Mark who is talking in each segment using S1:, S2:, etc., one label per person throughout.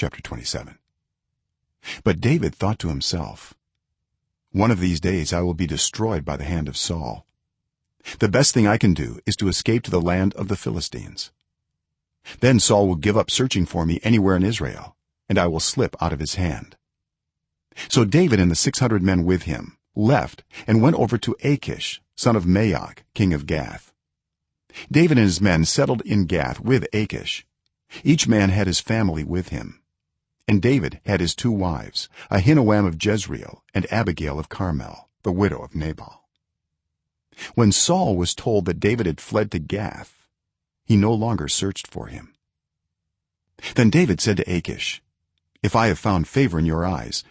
S1: chapter 27. But David thought to himself, one of these days I will be destroyed by the hand of Saul. The best thing I can do is to escape to the land of the Philistines. Then Saul will give up searching for me anywhere in Israel, and I will slip out of his hand. So David and the 600 men with him left and went over to Achish, son of Maok, king of Gath. David and his men settled in Gath with Achish. Each man had his family with him, and David had his 2 wives, Ahinoam of Jezreel and Abigail of Carmel, the widow of Nabal. When Saul was told that David had fled to Gath, he no longer searched for him. Then David said to Achish, if I have found favor in your eyes,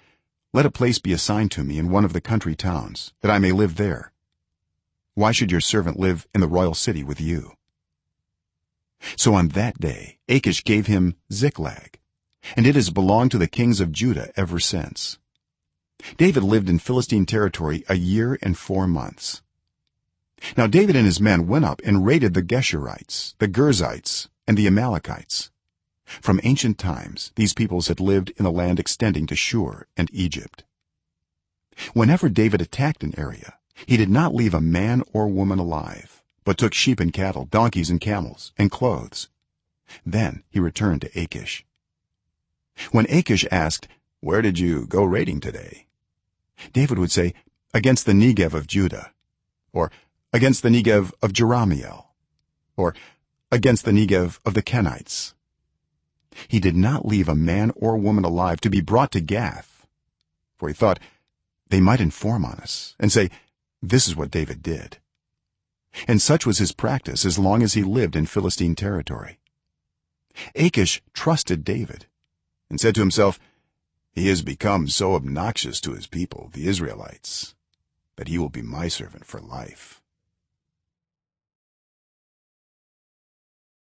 S1: let a place be assigned to me in one of the country towns, that I may live there. Why should your servant live in the royal city with you? So on that day Achish gave him Ziklag, and it has belonged to the kings of Judah ever since. David lived in Philistine territory a year and 4 months. Now David and his men went up and raided the Geshurites, the Girzites, and the Amalekites. From ancient times these peoples had lived in the land extending to Shur and Egypt. Whenever David attacked an area, he did not leave a man or woman alive, but took sheep and cattle, donkeys and camels, and clothes. Then he returned to Achish. When Achish asked, where did you go raiding today, David would say, against the Negev of Judah, or against the Negev of Jerahmeel, or against the Negev of the Kenites. He did not leave a man or woman alive to be brought to Gath, for he thought, they might inform on us and say, this is what David did. And such was his practice as long as he lived in Philistine territory. Achish trusted David and said to himself, he has become so obnoxious to his people, the Israelites, that he will be my servant for life.